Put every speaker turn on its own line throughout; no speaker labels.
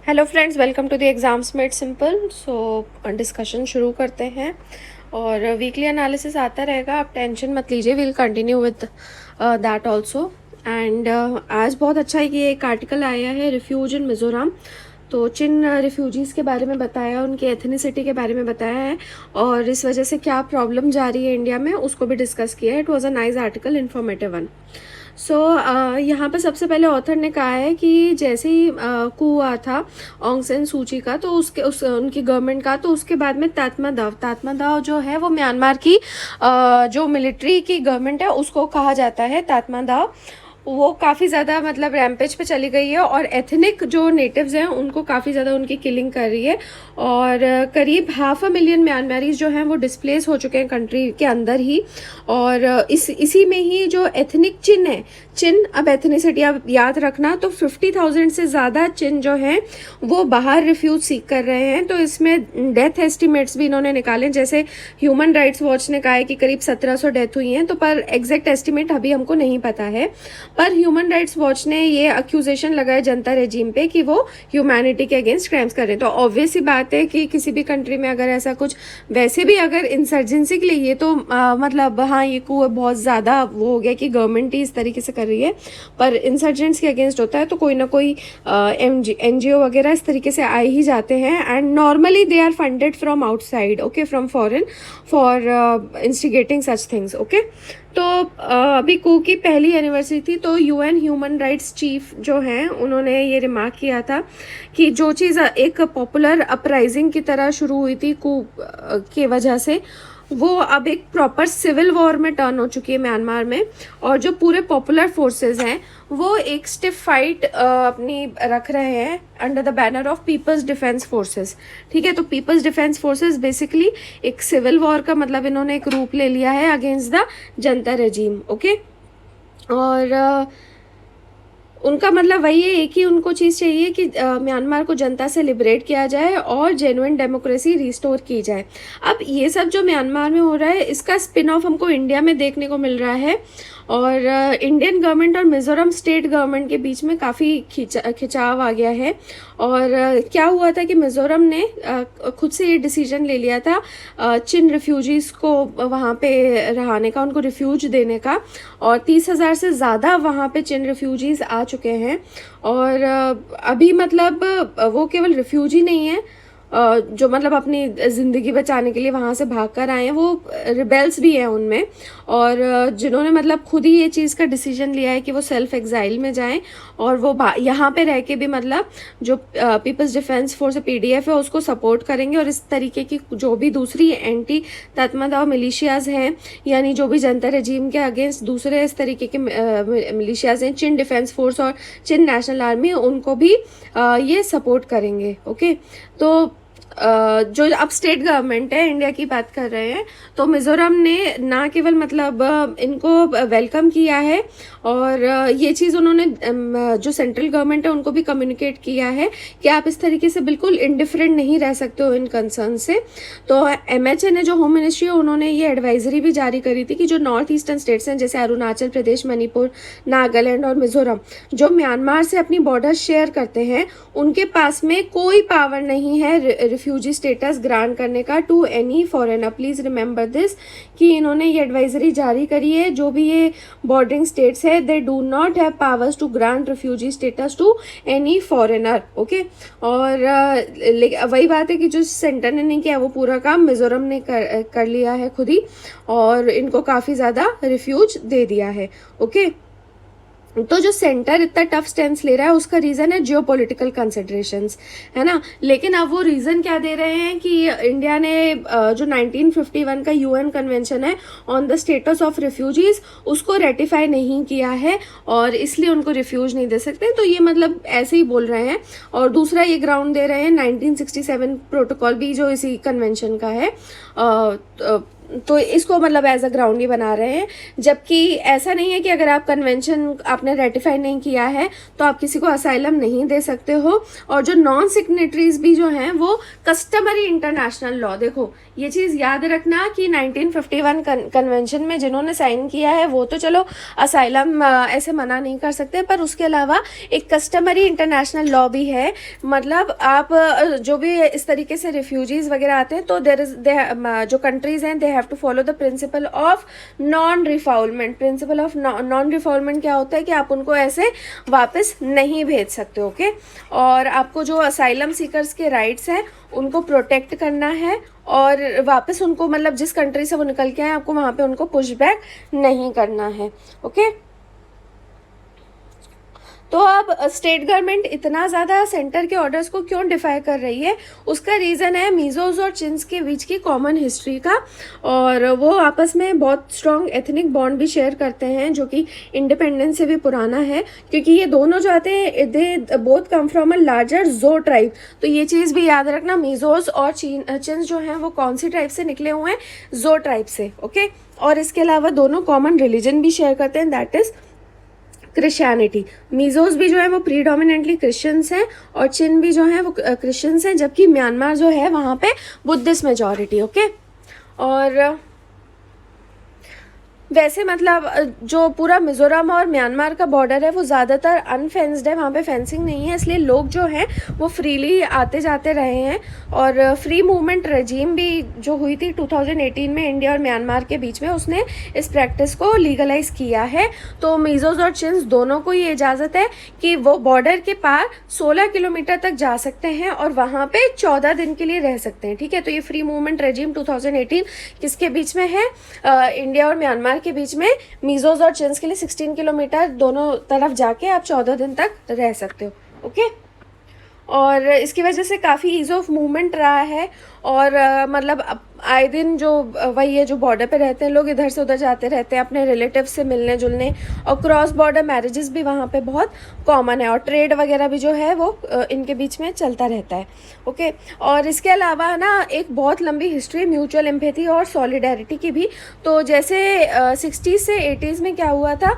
Hello friends, welcome to the exams made simple. So discussion शुरू करते हैं और वीकली एनालिसिस आता रहेगा, आप टेंशन मत लीजिए। Will continue with that also. And आज बहुत अच्छा है कि एक आर्टिकल आया है रिफ्यूज इन मिज़ोरम। तो चिन रिफ्यूजीज़ के बारे में बताया, उनकी एथनिसिटी के बारे में बताया है और इस वजह से क्या प्रॉब्लम जा रही है इंडिया में उसको भी डिस्कस किया है। It was a nice article, informative one. So यहाँ पर सबसे पहले ऑथर ने कहा है कि जैसे ही कू हुआ था ऑन्ग सैन सूची का, तो उनकी गवर्नमेंट का, तो उसके बाद में तात्मा दाव जो है वो म्यांमार की जो मिलिट्री की गवर्नमेंट है उसको कहा जाता है तात्मा दाव। वो काफ़ी ज़्यादा मतलब रैम्पेज पे चली गई है और एथनिक जो नेटिव्स हैं उनको काफ़ी ज़्यादा उनकी किलिंग कर रही है और करीब 500,000 म्यांमारीज जो हैं वो डिस्प्लेस हो चुके हैं कंट्री के अंदर ही। और इसी में ही जो एथनिक चिन है, चिन, अब एथनिसिटी आप याद रखना, तो 50,000 से ज़्यादा चिन जो हैं वो बाहर रिफ्यूज सीख कर रहे हैं। तो इसमें डेथ एस्टिमेट्स भी इन्होंने निकाले, जैसे ह्यूमन राइट्स वॉच ने कहा है कि करीब 1700 डेथ हुई हैं, तो पर एग्जैक्ट एस्टिमेट अभी हमको नहीं पता है। पर ह्यूमन राइट्स वॉच ने ये अक्यूजेशन लगाया जनता रेजिम पे कि वो ह्यूमैनिटी के अगेंस्ट क्राइम्स कर रहे हैं। तो ऑब्वियस ही बात है कि किसी भी कंट्री में अगर ऐसा कुछ, वैसे भी अगर इंसर्जेंसी के लिए ये तो मतलब हाँ, ये को बहुत ज़्यादा वो हो गया कि गवर्नमेंट ही इस तरीके से कर रही है, पर इंसर्जेंट्स के अगेंस्ट होता है तो कोई ना कोई NGO वगैरह इस तरीके से आए ही जाते हैं। And normally they are funded from outside, okay, from foreign, for instigating such things, okay. तो अभी कू की पहली एनिवर्सरी थी, तो UN ह्यूमन राइट्स चीफ जो हैं उन्होंने ये रिमार्क किया था कि जो चीज़ एक पॉपुलर अपराइजिंग की तरह शुरू हुई थी कू की वजह से, वो अब एक प्रॉपर सिविल वॉर में टर्न हो चुकी है म्यांमार में। और जो पूरे पॉपुलर फोर्सेस हैं वो एक स्टिफ फाइट अपनी रख रहे हैं under the banner of people's defence forces. ठीक है, तो पीपल्स डिफेंस फोर्सेस बेसिकली एक सिविल वॉर का मतलब इन्होंने एक रूप ले लिया है against the junta regime, okay. और उनका मतलब वही है, एक ही उनको चीज़ चाहिए कि म्यांमार को जनता से लिबरेट किया जाए और जेन्युइन डेमोक्रेसी रिस्टोर की जाए। अब ये सब जो म्यांमार में हो रहा है इसका स्पिन ऑफ हमको इंडिया में देखने को मिल रहा है और इंडियन गवर्नमेंट और मिज़ोरम स्टेट गवर्नमेंट के बीच में काफ़ी खिंचाव आ गया है। और क्या हुआ था कि मिज़ोरम ने खुद से ये डिसीजन ले लिया था चिन रिफ्यूजीज़ को वहाँ पे रहने का, उनको रिफ्यूज देने का। और 30,000 से ज़्यादा वहाँ पे चिन रिफ्यूजीज़ आ चुके हैं। और अभी मतलब वो केवल रिफ्यूजी नहीं है जो मतलब अपनी ज़िंदगी बचाने के लिए वहाँ से भाग कर आए हैं, वो रिबेल्स भी हैं उनमें। और जिन्होंने मतलब खुद ही ये चीज़ का डिसीजन लिया है कि वो सेल्फ एग्जाइल में जाएं और वो यहाँ पे रह के भी मतलब जो पीपल्स डिफेंस फोर्स PDF है उसको सपोर्ट करेंगे। और इस तरीके की जो भी दूसरी एंटी तात्मा मिलिशियाज हैं, यानी जो भी जनता रजीम के अगेंस्ट दूसरे इस तरीके के मिलिशियाज हैं, चिन डिफेंस फोर्स और चिन नेशनल आर्मी, उनको भी ये सपोर्ट करेंगे, ओके। तो जो अब स्टेट गवर्नमेंट है, इंडिया की बात कर रहे हैं, तो मिज़ोरम ने ना केवल मतलब इनको वेलकम किया है और ये चीज़ उन्होंने जो सेंट्रल गवर्नमेंट है उनको भी कम्युनिकेट किया है कि आप इस तरीके से बिल्कुल इंडिफरेंट नहीं रह सकते हो इन कंसर्न से। तो MHA ने, जो होम मिनिस्ट्री है, उन्होंने ये एडवाइजरी भी जारी करी थी कि जो नॉर्थ ईस्टर्न स्टेट्स हैं जैसे अरुणाचल प्रदेश, मणिपुर, नागालैंड और मिज़ोरम, जो म्यांमार से अपनी बॉर्डर शेयर करते हैं, उनके पास में कोई पावर नहीं है रिफ्यूजी स्टेटस ग्रांट करने का to any foreigner. Please remember this कि इन्होंने ये एडवाइजरी जारी करी है, जो भी ये बॉर्डरिंग स्टेट्स है, they do not have powers to grant refugee status to any foreigner, okay. और वही बात है कि जो सेंटर ने नहीं किया वो पूरा काम मिज़ोरम ने कर लिया है खुद ही, और इनको काफ़ी ज़्यादा रिफ्यूज दे दिया है, ओके। तो जो सेंटर इतना टफ स्टैंड ले रहा है उसका रीज़न है जियोपॉलिटिकल कंसिडरेशंस, है ना। लेकिन अब वो रीज़न क्या दे रहे हैं कि इंडिया ने जो 1951 का UN कन्वेंशन है on the status of refugees, उसको रेटिफाई नहीं किया है और इसलिए उनको रिफ्यूज नहीं दे सकते। तो ये मतलब ऐसे ही बोल रहे हैं। और दूसरा ये ग्राउंड दे रहे हैं 1967 प्रोटोकॉल भी जो इसी कन्वेंशन का है, तो इसको मतलब एज अ ग्राउंड ही बना रहे हैं, जबकि ऐसा नहीं है कि अगर आप कन्वेंशन आपने रेटिफाई नहीं किया है तो आप किसी को असाइलम नहीं दे सकते हो। और जो नॉन सिग्नेटरीज भी जो हैं वो कस्टमरी इंटरनेशनल लॉ, देखो ये चीज़ याद रखना कि 1951 कन्वेंशन में जिन्होंने साइन किया है वो तो चलो असाइलम ऐसे मना नहीं कर सकते, पर उसके अलावा एक कस्टमरी इंटरनेशनल लॉ भी है। मतलब आप जो भी इस तरीके से रिफ्यूजीज वगैरह आते हैं तो जो कंट्रीज हैं they have to follow the principle of non refoulement. Principle of non refoulement क्या होता है कि आप उनको ऐसे वापस नहीं भेज सकते, ओके। और आपको जो असाइलम सीकर्स के राइट्स हैं उनको प्रोटेक्ट करना है और वापस उनको मतलब जिस कंट्री से वो निकल के आए आपको वहाँ पे उनको पुश बैक नहीं करना है, ओके। तो अब स्टेट गवर्नमेंट इतना ज़्यादा सेंटर के ऑर्डर्स को क्यों डिफाई कर रही है, उसका रीज़न है मीज़ोज और चिन्स के बीच की कॉमन हिस्ट्री का, और वो आपस में बहुत स्ट्रॉन्ग एथनिक बॉन्ड भी शेयर करते हैं जो कि इंडिपेंडेंस से भी पुराना है, क्योंकि ये दोनों जो आते हैं they both come from a larger जो ट्राइब। तो ये चीज़ भी याद रखना, मीज़ोज और चिन्स जो हैं वो कौन सी ट्राइब से निकले हुए हैं, जो ट्राइब से, ओके। और इसके अलावा दोनों कॉमन रिलीजन भी शेयर करते हैं, दैट इज़ क्रिश्चियनिटी। मीज़ोज भी जो है वो प्रीडोमिनेंटली क्रिश्चियंस हैं और चिन भी जो है वो क्रिश्चियंस हैं, जबकि म्यांमार जो है वहाँ पे बुद्धिस्ट मेजॉरिटी, ओके। और वैसे मतलब जो पूरा मिज़ोरम और म्यांमार का बॉर्डर है वो ज़्यादातर अनफेंस्ड है, वहाँ पे फेंसिंग नहीं है, इसलिए लोग जो हैं वो फ्रीली आते जाते रहे हैं। और फ्री मूवमेंट रजीम भी जो हुई थी 2018 में इंडिया और म्यांमार के बीच में, उसने इस प्रैक्टिस को लीगलाइज किया है। तो मीज़ोज और चिन्स दोनों को ये इजाज़त है कि वो बॉर्डर के पार 16 किलोमीटर तक जा सकते हैं और वहाँ पे 14 दिन के लिए रह सकते हैं, ठीक है। तो ये फ्री मूवमेंट रजीम 2018 किसके बीच में है, इंडिया और म्यांमार के बीच में। मीज़ोज और चिन्स के लिए 16 किलोमीटर दोनों तरफ जाके आप 14 दिन तक रह सकते हो, ओके। और इसकी वजह से काफ़ी ईज़ ऑफ मूवमेंट रहा है। और मतलब आए दिन जो वही है जो बॉर्डर पे रहते हैं लोग इधर से उधर जाते रहते हैं अपने रिलेटिव से मिलने जुलने, और क्रॉस बॉर्डर मैरिजेस भी वहाँ पे बहुत कॉमन है, और ट्रेड वगैरह भी जो है वो इनके बीच में चलता रहता है, ओके। और इसके अलावा ना एक बहुत लंबी हिस्ट्री म्यूचुअल एम्पैथी और सॉलिडेरिटी की भी। तो जैसे 60s से 80s में क्या हुआ था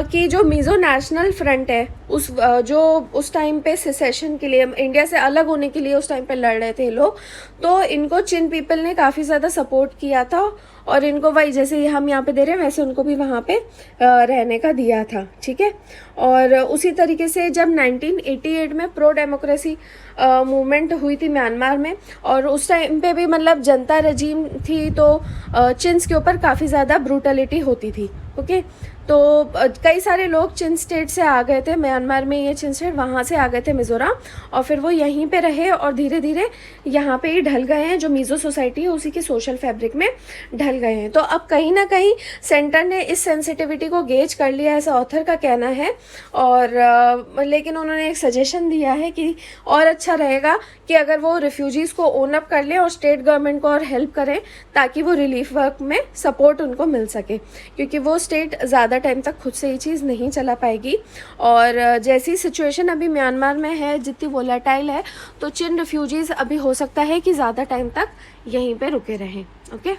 कि जो मीज़ो नेशनल फ्रंट है जो उस टाइम पे सेसेशन के लिए, इंडिया से अलग होने के लिए उस टाइम पे लड़ रहे थे लोग, तो इनको चिन पीपल ने काफ़ी ज़्यादा सपोर्ट किया था और इनको वही जैसे हम यहाँ पे दे रहे हैं वैसे उनको भी वहाँ पे रहने का दिया था, ठीक है। और उसी तरीके से जब 1988 में प्रो डेमोक्रेसी मूवमेंट हुई थी म्यांमार में, और उस टाइम पे भी मतलब जनता रजीम थी, तो चिन्स के ऊपर काफ़ी ज़्यादा ब्रूटलिटी होती थी, ओके। तो कई सारे लोग चिन स्टेट से आ गए थे म्यांमार में, ये चिन स्टेट वहाँ से आ गए थे मिज़ोरम, और फिर वो यहीं पे रहे और धीरे धीरे यहाँ पे ही ढल गए हैं। जो मीज़ो सोसाइटी है उसी के सोशल फैब्रिक में ढल गए हैं। तो अब कहीं ना कहीं सेंटर ने इस सेंसिटिविटी को गेज कर लिया, ऐसा ऑथर का कहना है। और लेकिन उन्होंने एक सजेशन दिया है कि और अच्छा रहेगा कि अगर वो रिफ्यूजीज़ को ओन अप कर लें और स्टेट गवर्नमेंट को और हेल्प करें ताकि वो रिलीफ वर्क में सपोर्ट उनको मिल सके, क्योंकि वो स्टेट ज़्यादा टाइम तक खुद से ये चीज़ नहीं चला पाएगी। और जैसी सिचुएशन अभी म्यांमार में है, जितनी वोलेटाइल है, तो चिन रिफ्यूजीज़ अभी हो सकता है कि ज़्यादा टाइम तक यहीं पे रुके रहें, ओके।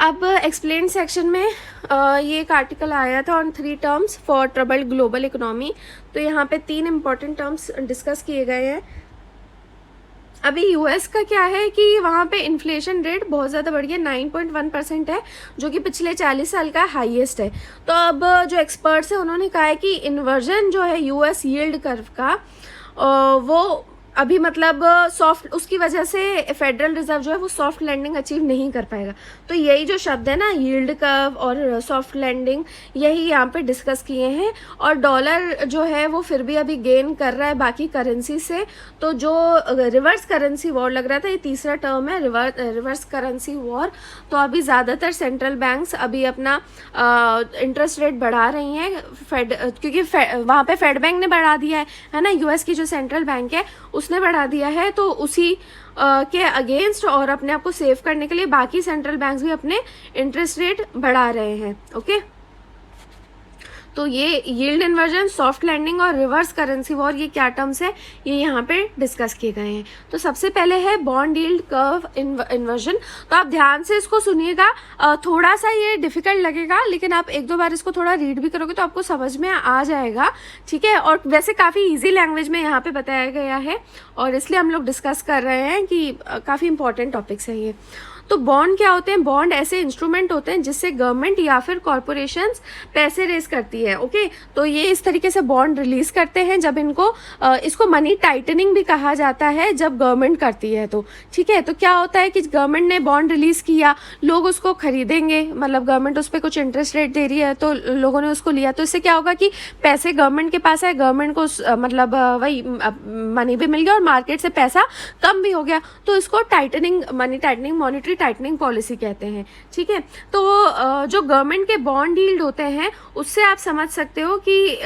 अब एक्सप्लेन सेक्शन में ये एक आर्टिकल आया था on 3 terms for troubled global economy. तो यहाँ पे 3 इंपॉर्टेंट टर्म्स डिस्कस किए गए हैं। अभी यूएस का क्या है कि वहाँ पे इन्फ्लेशन रेट बहुत ज़्यादा बढ़ गया, 9.1% है, जो कि पिछले 40 साल का हाईएस्ट है। तो अब जो एक्सपर्ट्स हैं उन्होंने कहा है कि इन्वर्जन जो है यूएस यील्ड कर्व का वो अभी मतलब सॉफ्ट, उसकी वजह से फेडरल रिजर्व जो है वो सॉफ्ट लैंडिंग अचीव नहीं कर पाएगा। तो यही जो शब्द है ना, यील्ड कर्व और सॉफ्ट लैंडिंग, यही यहाँ पे डिस्कस किए हैं। और डॉलर जो है वो फिर भी अभी गेन कर रहा है बाकी करेंसी से। तो जो रिवर्स करेंसी वॉर लग रहा था, ये तीसरा टर्म है रिवर्स करेंसी वॉर। तो अभी ज़्यादातर सेंट्रल बैंक्स अभी अपना इंटरेस्ट रेट बढ़ा रही हैं, क्योंकि वहाँ पे फेड बैंक ने बढ़ा दिया है ना, यूएस की जो सेंट्रल बैंक है उसने बढ़ा दिया है। तो उसी के अगेंस्ट और अपने आप को सेव करने के लिए बाकी सेंट्रल बैंक्स भी अपने इंटरेस्ट रेट बढ़ा रहे हैं, ओके। तो ये यील्ड इन्वर्जन, सॉफ्ट लैंडिंग और रिवर्स करेंसी वॉर, ये क्या टर्म्स है, ये यहाँ पे डिस्कस किए गए हैं। तो सबसे पहले है बॉन्ड यील्ड कर्व इन्वर्जन। तो आप ध्यान से इसको सुनिएगा, थोड़ा सा ये डिफिकल्ट लगेगा, लेकिन आप एक दो बार इसको थोड़ा रीड भी करोगे तो आपको समझ में आ जाएगा, ठीक है। और वैसे काफ़ी ईजी लैंग्वेज में यहाँ पे बताया गया है, और इसलिए हम लोग डिस्कस कर रहे हैं कि काफ़ी इंपॉर्टेंट टॉपिक्स है ये। तो बॉन्ड क्या होते हैं? बॉन्ड ऐसे इंस्ट्रूमेंट होते हैं जिससे गवर्नमेंट या फिर कॉरपोरेशंस पैसे रेज करती है, ओके। तो ये इस तरीके से बॉन्ड रिलीज करते हैं जब इसको मनी टाइटनिंग भी कहा जाता है जब गवर्नमेंट करती है, तो ठीक है। तो क्या होता है कि गवर्नमेंट ने बॉन्ड रिलीज किया, लोग उसको खरीदेंगे, मतलब गवर्नमेंट उस पर कुछ इंटरेस्ट रेट दे रही है तो लोगों ने उसको लिया, तो इससे क्या होगा कि पैसे गवर्नमेंट के पास है, गवर्नमेंट को मतलब वही मनी भी मिल गया और मार्केट से पैसा कम भी हो गया, तो इसको tightening, money tightening, monetary tightening policy कहते हैं, ठीक है। तो जो गवर्नमेंट के बॉन्ड यील्ड होते हैं उससे आप समझ सकते हो कि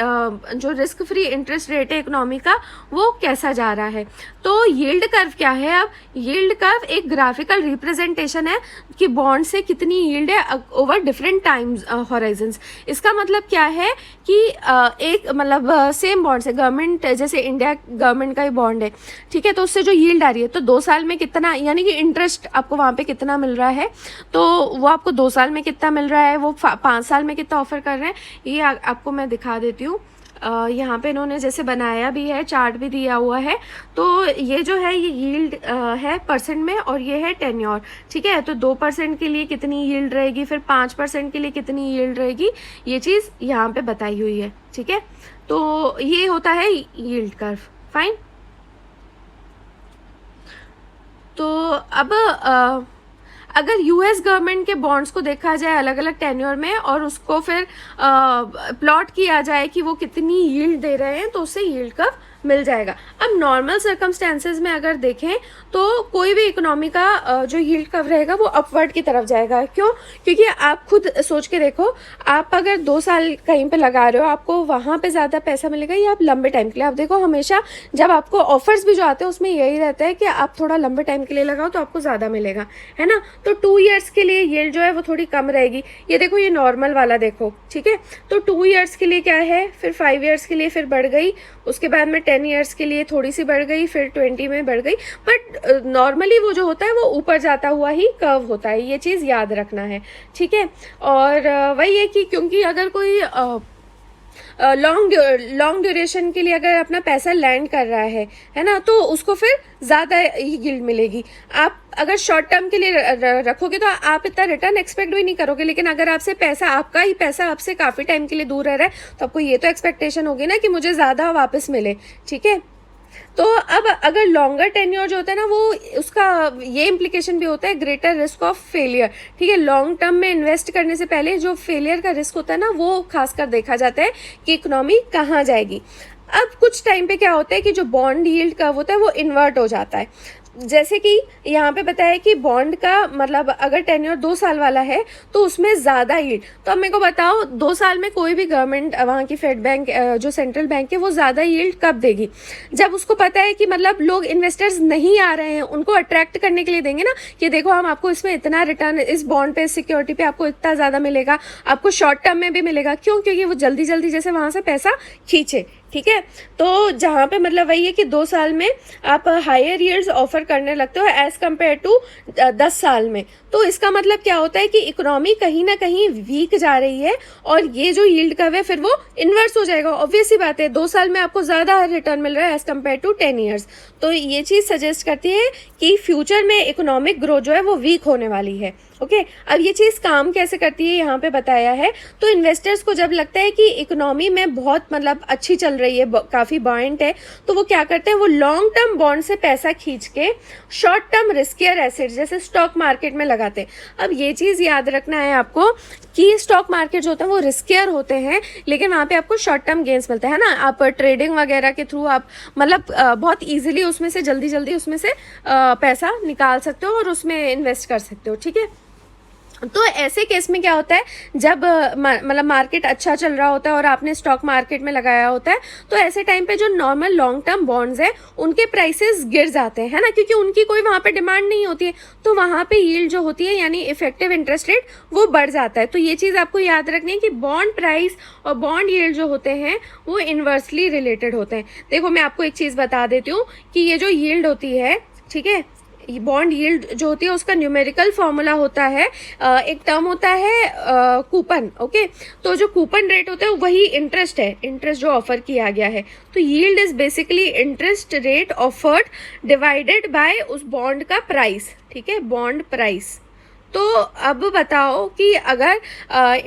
जो रिस्क फ्री इंटरेस्ट रेट है इकोनॉमी का वो कैसा जा रहा है। तो यील्ड कर्व क्या है? अब यील्ड कर्व एक ग्राफिकल रिप्रेजेंटेशन है कि बॉन्ड से कितनी यील्ड है ओवर डिफरेंट टाइम्स हॉराइजन्स। इसका मतलब क्या है कि एक मतलब सेम बॉन्ड से गवर्नमेंट, जैसे इंडिया गवर्नमेंट का ही बॉन्ड है, ठीक है, तो उससे जो यील्ड आ रही है तो 2 साल में कितना, यानी कि इंटरेस्ट आपको वहाँ पे कितना मिल रहा है, तो वो आपको 2 साल में कितना मिल रहा है, वो 5 साल में कितना ऑफर कर रहे हैं, ये आपको मैं दिखा देती हूँ। यहाँ पे इन्होंने जैसे बनाया भी है, चार्ट भी दिया हुआ है। तो ये जो है ये यील्ड है परसेंट में, और ये है टेन्योर, ठीक है। तो 2% के लिए कितनी यील्ड रहेगी, फिर 5% के लिए कितनी यील्ड रहेगी, ये चीज़ यहाँ पे बताई हुई है, ठीक है। तो ये होता है यील्ड कर्व, फाइन। तो अब अगर यूएस गवर्नमेंट के बॉन्ड्स को देखा जाए अलग अलग टेन्योर में और उसको फिर प्लॉट किया जाए कि वो कितनी यील्ड दे रहे हैं, तो उससे यील्ड कर्व मिल जाएगा। अब नॉर्मल सर्कमस्टेंसेज में अगर देखें तो कोई भी इकोनॉमी का जो यील्ड कर्व रहेगा वो अपवर्ड की तरफ जाएगा। क्यों? क्योंकि आप खुद सोच के देखो, आप अगर 2 साल कहीं पे लगा रहे हो आपको वहाँ पे ज़्यादा पैसा मिलेगा या आप लंबे टाइम के लिए? आप देखो हमेशा जब आपको ऑफर्स भी जो आते हैं उसमें यही रहता है कि आप थोड़ा लंबे टाइम के लिए लगाओ तो आपको ज़्यादा मिलेगा, है ना। तो 2 ईयर्स के लिए यील्ड जो है वो थोड़ी कम रहेगी। ये देखो, ये नॉर्मल वाला देखो, ठीक है। तो 2 ईयर्स के लिए क्या है, फिर 5 ईयर्स के लिए फिर बढ़ गई, उसके बाद में 10 ईयर्स के लिए थोड़ी सी बढ़ गई, फिर 20 में बढ़ गई। बट नॉर्मली वो जो होता है वो ऊपर जाता हुआ ही कर्व होता है, ये चीज़ याद रखना है, ठीक है। और वही है कि क्योंकि अगर कोई लॉन्ग ड्यूरेशन के लिए अगर अपना पैसा लैंड कर रहा है ना, तो उसको फिर ज़्यादा यील्ड मिलेगी। आप अगर शॉर्ट टर्म के लिए रखोगे तो आप इतना रिटर्न एक्सपेक्ट भी नहीं करोगे, लेकिन अगर आपसे पैसा, आपका ही पैसा आपसे काफ़ी टाइम के लिए दूर रह रहा है तो आपको ये तो एक्सपेक्टेशन होगी ना कि मुझे ज़्यादा वापस मिले, ठीक है। तो अब अगर लॉन्गर टेन्योर जो होता है ना, वो उसका ये इम्प्लीकेशन भी होता है ग्रेटर रिस्क ऑफ फेलियर, ठीक है। लॉन्ग टर्म में इन्वेस्ट करने से पहले जो फेलियर का रिस्क होता है ना, वो खासकर देखा जाता है कि इकोनॉमी कहाँ जाएगी। अब कुछ टाइम पे क्या होता है कि जो बॉन्ड यील्ड कर्व होता है वो इन्वर्ट हो जाता है। जैसे कि यहाँ पे बताया कि बॉन्ड का मतलब अगर टेन्योर 2 साल वाला है तो उसमें ज़्यादा यील्ड। तो अब मेरे को बताओ 2 साल में कोई भी गवर्नमेंट, वहाँ की फेड बैंक जो सेंट्रल बैंक है, वो ज़्यादा यील्ड कब देगी? जब उसको पता है कि मतलब लोग इन्वेस्टर्स नहीं आ रहे हैं, उनको अट्रैक्ट करने के लिए देंगे ना कि देखो हम आपको इसमें इतना रिटर्न, इस बॉन्ड पे, सिक्योरिटी पे आपको इतना ज़्यादा मिलेगा, आपको शॉर्ट टर्म में भी मिलेगा। क्यों? क्योंकि वो जल्दी जल्दी जैसे वहाँ से पैसा खींचे, ठीक है। तो जहाँ पे मतलब वही है कि 2 साल में आप हायर यील्ड्स ऑफर करने लगते हो एज कम्पेयर टू 10 साल में। तो इसका मतलब क्या होता है कि इकोनॉमी कहीं ना कहीं वीक जा रही है और ये जो यील्ड कर्व है फिर वो इन्वर्स हो जाएगा। ऑब्वियस सी बात है, 2 साल में आपको ज़्यादा रिटर्न मिल रहा है एज कम्पेयर टू 10 ईयर्स। तो ये चीज़ सजेस्ट करती है कि फ्यूचर में इकोनॉमिक ग्रोथ जो है वो वीक होने वाली है, ओके। अब ये चीज़ काम कैसे करती है यहाँ पे बताया है। तो इन्वेस्टर्स को जब लगता है कि इकोनॉमी में बहुत मतलब अच्छी चल रही है, काफ़ी बॉयंट है, तो वो क्या करते हैं, वो लॉन्ग टर्म बॉन्ड से पैसा खींच के शॉर्ट टर्म रिस्कियर एसेट्स जैसे स्टॉक मार्केट में लगाते हैं। अब ये चीज़ याद रखना है आपको कि स्टॉक मार्केट जो होते हैं वो रिस्कियर होते हैं, लेकिन वहाँ पे आपको शॉर्ट टर्म गेंस मिलते हैं ना। आप ट्रेडिंग वगैरह के थ्रू आप मतलब बहुत ईजिली उसमें से जल्दी उसमें से पैसा निकाल सकते हो और उसमें इन्वेस्ट कर सकते हो, ठीक है। तो ऐसे केस में क्या होता है, जब मतलब मार्केट अच्छा चल रहा होता है और आपने स्टॉक मार्केट में लगाया होता है, तो ऐसे टाइम पे जो नॉर्मल लॉन्ग टर्म बॉन्ड्स है उनके प्राइसेस गिर जाते हैं, है ना, क्योंकि उनकी कोई वहाँ पे डिमांड नहीं होती है, तो वहाँ पे यील्ड जो होती है यानी इफेक्टिव इंटरेस्ट रेट वो बढ़ जाता है। तो ये चीज़ आपको याद रखनी है कि बॉन्ड प्राइस और बॉन्ड यील्ड जो होते हैं वो इन्वर्सली रिलेटेड होते हैं। देखो मैं आपको एक चीज़ बता देती हूँ कि ये जो यील्ड होती है, ठीक है, बॉन्ड यील्ड जो होती है उसका न्यूमेरिकल फॉर्मूला होता है, एक टर्म होता है कूपन, ओके। तो जो कूपन रेट होता है वही इंटरेस्ट है, इंटरेस्ट जो ऑफर किया गया है। तो yield is basically interest rate offered divided by उस बॉन्ड का प्राइस, ठीक है, बॉन्ड प्राइस। तो अब बताओ कि अगर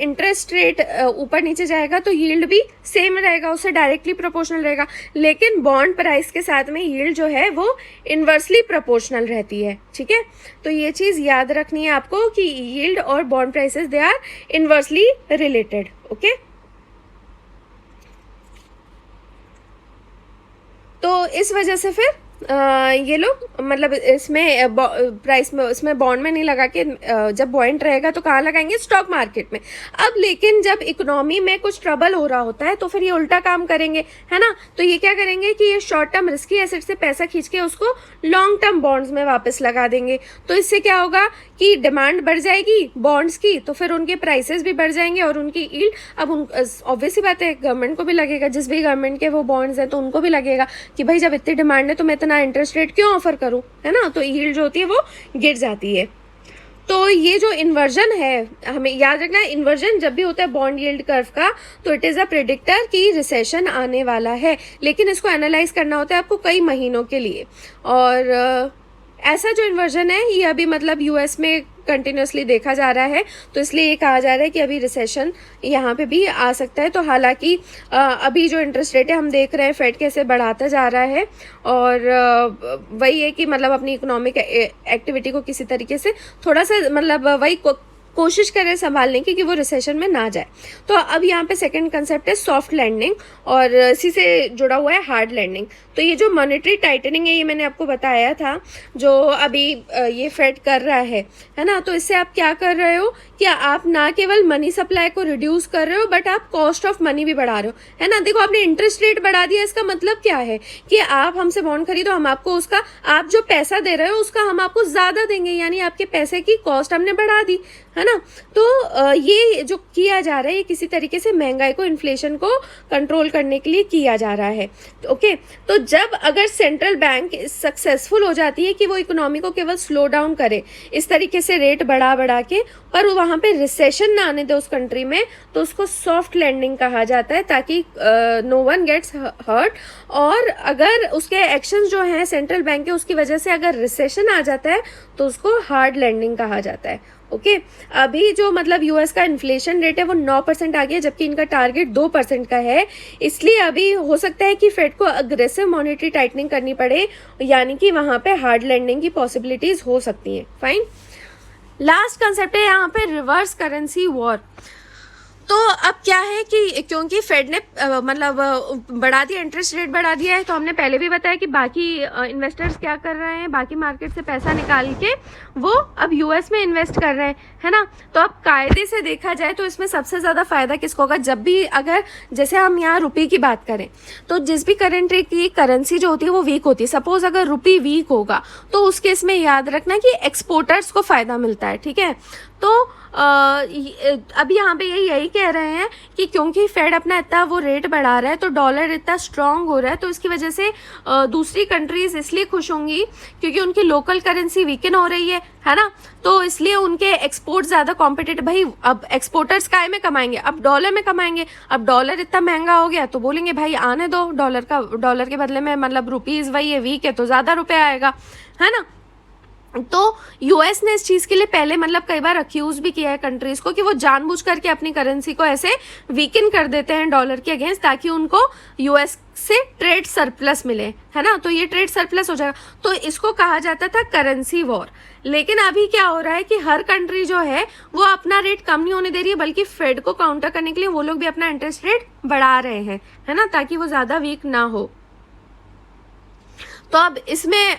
इंटरेस्ट रेट ऊपर नीचे जाएगा तो यील्ड भी सेम रहेगा, उससे डायरेक्टली प्रोपोर्शनल रहेगा, लेकिन बॉन्ड प्राइस के साथ में यील्ड जो है वो इन्वर्सली प्रोपोर्शनल रहती है, ठीक है। तो ये चीज़ याद रखनी है आपको कि यील्ड और bond prices they are inversely related, okay. तो इस वजह से फिर ये लोग मतलब इसमें प्राइस में, इसमें बॉन्ड में नहीं लगा के जब बॉइंट रहेगा तो कहाँ लगाएंगे, स्टॉक मार्केट में। अब लेकिन जब इकोनॉमी में कुछ ट्रबल हो रहा होता है तो फिर ये उल्टा काम करेंगे, है ना। तो ये क्या करेंगे कि ये शॉर्ट टर्म रिस्की एसेट से पैसा खींच के उसको लॉन्ग टर्म बॉन्ड्स में वापस लगा देंगे। तो इससे क्या होगा कि डिमांड बढ़ जाएगी बॉन्ड्स की, तो फिर उनके प्राइसेस भी बढ़ जाएंगे और उनकी यील्ड, अब ऑब्वियस सी बात है गवर्नमेंट को भी लगेगा, जिस भी गवर्नमेंट के वो बॉन्ड्स हैं तो उनको भी लगेगा कि भाई जब इतनी डिमांड है तो मैं इतना इंटरेस्ट रेट क्यों ऑफर करूं, है ना। तो यील्ड जो होती है वो गिर जाती है। तो ये जो इन्वर्जन है, हमें याद रखना है, इन्वर्जन जब भी होता है बॉन्ड यील्ड कर्व का तो इट इज़ अ प्रेडिक्टर कि रिसेशन आने वाला है, लेकिन इसको एनालाइज करना होता है आपको कई महीनों के लिए। और ऐसा जो इन्वर्जन है ये अभी मतलब यूएस में कंटिन्यूसली देखा जा रहा है, तो इसलिए ये कहा जा रहा है कि अभी रिसेशन यहाँ पे भी आ सकता है। तो हालांकि अभी जो इंटरेस्ट रेट है हम देख रहे हैं फेड कैसे बढ़ाता जा रहा है, और वही है कि मतलब अपनी इकोनॉमिक एक्टिविटी को किसी तरीके से थोड़ा सा मतलब वही कोशिश करें संभालने की कि वो रिसेशन में ना जाए। तो अब यहाँ पे सेकंड कंसेप्ट है सॉफ्ट लैंडिंग, और इसी से जुड़ा हुआ है हार्ड लैंडिंग। तो ये जो मॉनेटरी टाइटनिंग है ये मैंने आपको बताया था जो अभी ये फेड कर रहा है ना। तो इससे आप क्या कर रहे हो कि आप ना केवल मनी सप्लाई को रिड्यूस कर रहे हो बट आप कॉस्ट ऑफ मनी भी बढ़ा रहे हो, है ना। देखो आपने इंटरेस्ट रेट बढ़ा दिया, इसका मतलब क्या है कि आप हमसे बॉन्ड खरीदो, हम आपको उसका, आप जो पैसा दे रहे हो उसका हम आपको ज्यादा देंगे, यानी आपके पैसे की कॉस्ट हमने बढ़ा दी, है ना। तो ये जो किया जा रहा है ये किसी तरीके से महंगाई को, इन्फ्लेशन को कंट्रोल करने के लिए किया जा रहा है, ओके। तो जब अगर सेंट्रल बैंक सक्सेसफुल हो जाती है कि वो इकोनॉमी को केवल स्लो डाउन करे इस तरीके से रेट बढ़ा के, पर वहाँ पे रिसेशन ना आने दे उस कंट्री में, तो उसको सॉफ्ट लैंडिंग कहा जाता है, ताकि नो वन गेट्स हर्ट। और अगर उसके एक्शंस जो हैं सेंट्रल बैंक के उसकी वजह से अगर रिसेशन आ जाता है तो उसको हार्ड लैंडिंग कहा जाता है, ओके। अभी जो मतलब यूएस का इन्फ्लेशन रेट है वो 9% आ गया, जबकि इनका टारगेट 2% का है। इसलिए अभी हो सकता है कि फेड को अग्रेसिव मॉनेटरी टाइटनिंग करनी पड़े, यानी कि वहाँ पे हार्ड लैंडिंग की पॉसिबिलिटीज हो सकती हैं। फाइन, लास्ट कंसेप्ट है यहाँ पे रिवर्स करेंसी वॉर। तो अब क्या है कि क्योंकि फेड ने मतलब बढ़ा दिया, इंटरेस्ट रेट बढ़ा दिया है, तो हमने पहले भी बताया कि बाकी इन्वेस्टर्स क्या कर रहे हैं, बाकी मार्केट से पैसा निकाल के वो अब यूएस में इन्वेस्ट कर रहे हैं, है ना। तो अब कायदे से देखा जाए तो इसमें सबसे ज़्यादा फायदा किसको होगा, जब भी अगर जैसे हम यहाँ रुपये की बात करें तो जिस भी कंट्री की करेंसी जो होती है वो वीक होती है, सपोज अगर रुपये वीक होगा तो उस केस में याद रखना कि एक्सपोर्टर्स को फ़ायदा मिलता है, ठीक है। तो अब यहाँ पे यही कह रहे हैं कि क्योंकि फेड अपना इतना वो रेट बढ़ा रहा है तो डॉलर इतना स्ट्रांग हो रहा है, तो इसकी वजह से दूसरी कंट्रीज इसलिए खुश होंगी क्योंकि उनकी लोकल करेंसी वीकन हो रही है ना। तो इसलिए उनके एक्सपोर्ट ज़्यादा कॉम्पिटिटिव, भाई अब एक्सपोर्टर्स काय में कमाएंगे, अब डॉलर में कमाएंगे। अब डॉलर इतना महंगा हो गया तो बोलेंगे भाई आने दो, डॉलर के बदले में मतलब रुपीज़ वही है, वीक है तो ज़्यादा रुपये आएगा, है ना। तो यूएस ने इस चीज़ के लिए पहले मतलब कई बार अक्यूज भी किया है कंट्रीज को कि वो जानबूझ करके अपनी करेंसी को ऐसे वीकन कर देते हैं डॉलर के अगेंस्ट, ताकि उनको यूएस से ट्रेड सरप्लस मिले, है ना। तो ये ट्रेड सरप्लस हो जाएगा, तो इसको कहा जाता था करेंसी वॉर। लेकिन अभी क्या हो रहा है कि हर कंट्री जो है वो अपना रेट कम नहीं होने दे रही है, बल्कि फेड को काउंटर करने के लिए वो लोग भी अपना इंटरेस्ट रेट बढ़ा रहे हैं, है ना, ताकि वो ज़्यादा वीक ना हो। तो अब इसमें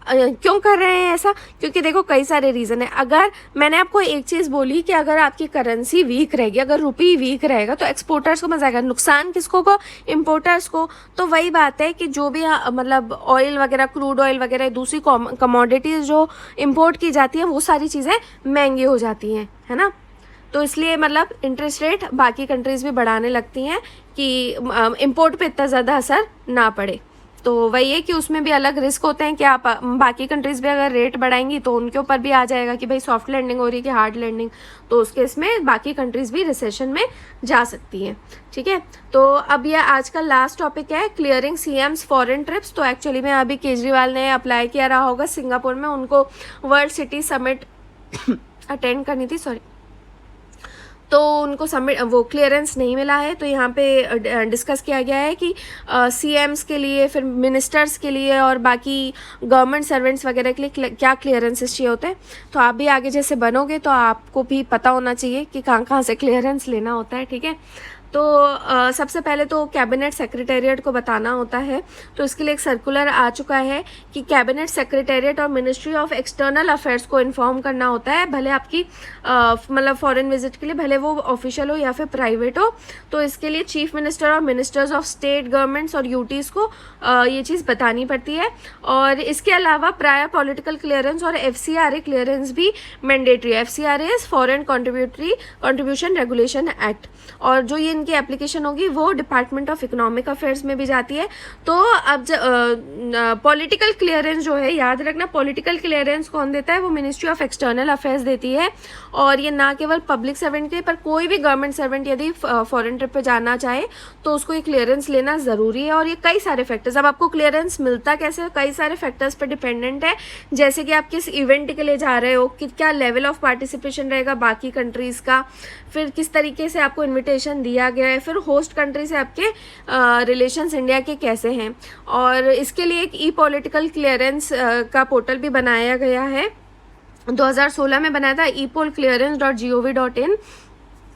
क्यों कर रहे हैं ऐसा? क्योंकि देखो कई सारे रीज़न है। अगर मैंने आपको एक चीज़ बोली कि अगर आपकी करेंसी वीक रहेगी, अगर रुपी वीक रहेगा तो एक्सपोर्टर्स को मजा आएगा, नुकसान किसको को? इम्पोर्टर्स को। तो वही बात है कि जो भी मतलब ऑयल वगैरह, क्रूड ऑयल वगैरह, दूसरी कमोडिटीज़ जो इम्पोर्ट की जाती हैं वो सारी चीज़ें महंगी हो जाती हैं, है ना। तो इसलिए मतलब इंटरेस्ट रेट बाकी कंट्रीज़ भी बढ़ाने लगती हैं कि इम्पोर्ट पे इतना ज़्यादा असर ना पड़े। तो वही है कि उसमें भी अलग रिस्क होते हैं कि आप बाकी कंट्रीज़ भी अगर रेट बढ़ाएंगी तो उनके ऊपर भी आ जाएगा कि भाई सॉफ्ट लैंडिंग हो रही है कि हार्ड लैंडिंग, तो उस केस में बाकी कंट्रीज़ भी रिसेशन में जा सकती हैं। ठीक है, तो अब ये आज का लास्ट टॉपिक है क्लियरिंग सीएम्स फॉरेन ट्रिप्स। तो एक्चुअली में अभी केजरीवाल ने अप्लाई किया रहा होगा सिंगापुर में, उनको वर्ल्ड सिटी समिट अटेंड करनी थी, सॉरी, तो उनको सबमिट वो क्लियरेंस नहीं मिला है। तो यहाँ पे डिस्कस किया गया है कि सीएम्स के लिए, फिर मिनिस्टर्स के लिए और बाकी गवर्नमेंट सर्वेंट्स वगैरह के लिए क्या क्लियरेंसेस चाहिए होते हैं। तो आप भी आगे जैसे बनोगे तो आपको भी पता होना चाहिए कि कहाँ कहाँ से क्लियरेंस लेना होता है। ठीक है, तो सबसे पहले तो कैबिनेट सेक्रेटेरिएट को बताना होता है। तो इसके लिए एक सर्कुलर आ चुका है कि कैबिनेट सेक्रेटेरिएट और मिनिस्ट्री ऑफ एक्सटर्नल अफेयर्स को इन्फॉर्म करना होता है, भले आपकी मतलब फॉरेन विजिट के लिए, भले वो ऑफिशियल हो या फिर प्राइवेट हो। तो इसके लिए चीफ मिनिस्टर और मिनिस्टर्स ऑफ स्टेट गवर्नमेंट्स और यूटीज़ को ये चीज़ बतानी पड़ती है। और इसके अलावा प्रायर पॉलिटिकल क्लियरेंस और FCRA क्लियरेंस भी मैंडेटरी है। FCRA is foreign contribution regulation act, और जो ये इनकी एप्लीकेशन होगी वो डिपार्टमेंट ऑफ इकोनॉमिक अफेयर्स में भी जाती है। तो अब पॉलिटिकल क्लियरेंस जो है, याद रखना पॉलिटिकल क्लियरेंस कौन देता है? वो मिनिस्ट्री ऑफ एक्सटर्नल अफेयर्स देती है। और ये ना केवल पब्लिक सर्वेंट के, पर कोई भी गवर्नमेंट सर्वेंट यदि फॉरेन ट्रिप पे जाना चाहे तो उसको ये क्लियरेंस लेना ज़रूरी है। और ये कई सारे फैक्टर्स, अब आपको क्लियरेंस मिलता कैसे, कई सारे फैक्टर्स पर डिपेंडेंट है। जैसे कि आप किस इवेंट के लिए जा रहे हो, कि क्या लेवल ऑफ पार्टिसिपेशन रहेगा बाकी कंट्रीज़ का, फिर किस तरीके से आपको इन्विटेशन दिया गया है, फिर होस्ट कंट्री से आपके रिलेशंस इंडिया के कैसे हैं। और इसके लिए एक ई पॉलिटिकल क्लियरेंस का पोर्टल भी बनाया गया है, 2016 में बनाया था, epollclearance.gov.in।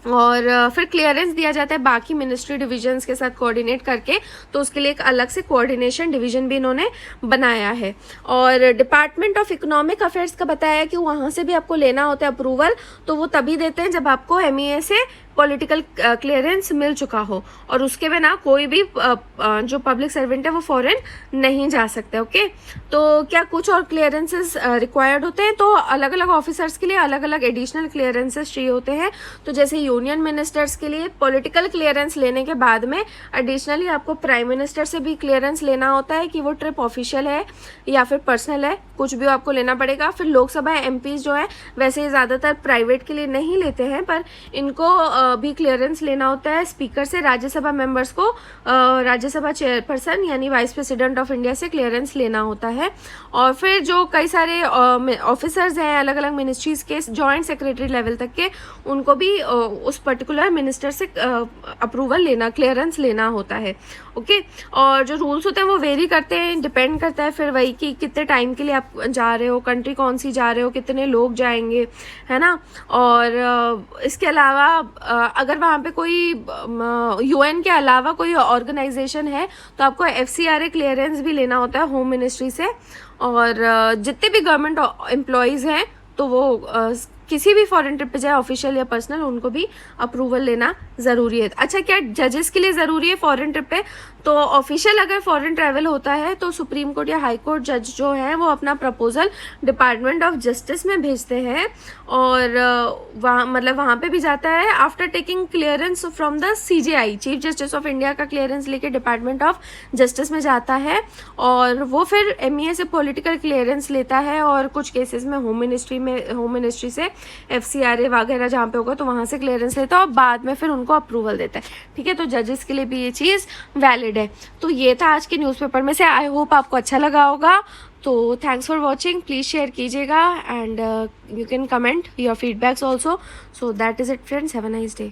और फिर क्लियरेंस दिया जाता है बाकी मिनिस्ट्री डिविजन्स के साथ कोऑर्डिनेट करके। तो उसके लिए एक अलग से कोऑर्डिनेशन डिवीजन भी इन्होंने बनाया है। और डिपार्टमेंट ऑफ इकोनॉमिक अफेयर्स का बताया कि वहाँ से भी आपको लेना होता है अप्रूवल, तो वो तभी देते हैं जब आपको MEA से पॉलिटिकल क्लियरेंस मिल चुका हो, और उसके बिना कोई भी जो पब्लिक सर्वेंट है वो फॉरेन नहीं जा सकते। ओके, तो क्या कुछ और क्लियरेंसेस रिक्वायर्ड होते हैं? तो अलग अलग ऑफिसर्स के लिए अलग अलग एडिशनल क्लियरेंसेस चाहिए होते हैं। तो जैसे यूनियन मिनिस्टर्स के लिए पॉलिटिकल क्लियरेंस लेने के बाद में एडिशनली आपको प्राइम मिनिस्टर से भी क्लियरेंस लेना होता है कि वो ट्रिप ऑफिशियल है या फिर पर्सनल है, कुछ भी आपको लेना पड़ेगा। फिर लोकसभा MPs जो है वैसे ज़्यादातर प्राइवेट के लिए नहीं लेते हैं, पर इनको भी क्लियरेंस लेना होता है स्पीकर से। राज्यसभा मेंबर्स को राज्यसभा चेयरपर्सन यानी वाइस प्रेसिडेंट ऑफ इंडिया से क्लियरेंस लेना होता है। और फिर जो कई सारे ऑफिसर्स हैं अलग अलग मिनिस्ट्रीज़ के, जॉइंट सेक्रेटरी लेवल तक के, उनको भी उस पर्टिकुलर मिनिस्टर से अप्रूवल लेना, क्लियरेंस लेना होता है। ओके, और जो रूल्स होते हैं वो वेरी करते हैं, डिपेंड करता है फिर वही कि कितने टाइम के लिए आप जा रहे हो, कंट्री कौन सी जा रहे हो, कितने लोग जाएंगे, है ना। और इसके अलावा अगर वहाँ पे कोई UN के अलावा कोई ऑर्गेनाइजेशन है तो आपको FCRA क्लियरेंस भी लेना होता है होम मिनिस्ट्री से। और जितने भी गवर्नमेंट एम्प्लॉयज़ हैं तो वो किसी भी फॉरेन ट्रिप पे जाए, ऑफिशियल या पर्सनल, उनको भी अप्रूवल लेना ज़रूरी है। अच्छा, क्या जजेस के लिए ज़रूरी है फॉरेन ट्रिप पे? तो ऑफिशियल अगर फॉरेन ट्रैवल होता है तो सुप्रीम कोर्ट या हाई कोर्ट जज जो है वो अपना प्रपोजल डिपार्टमेंट ऑफ जस्टिस में भेजते हैं, और वहाँ पे भी जाता है after taking clearance from the CJI, chief justice of India का क्लियरेंस लेके डिपार्टमेंट ऑफ जस्टिस में जाता है। और वो फिर MEA से पॉलिटिकल क्लियरेंस लेता है, और कुछ केसेस में होम मिनिस्ट्री से FCRA वगैरह जहाँ पे होगा तो वहाँ से क्लियरेंस लेता है, और बाद में फिर उनको अप्रूवल देता है। ठीक है, तो जजेस के लिए भी ये चीज़ वैलिड है। तो ये था आज के न्यूज़पेपर में से। आई होप आपको अच्छा लगा होगा। तो thanks for watching, please share कीजिएगा, and you can comment your feedbacks also. So that is it friends, have a nice day.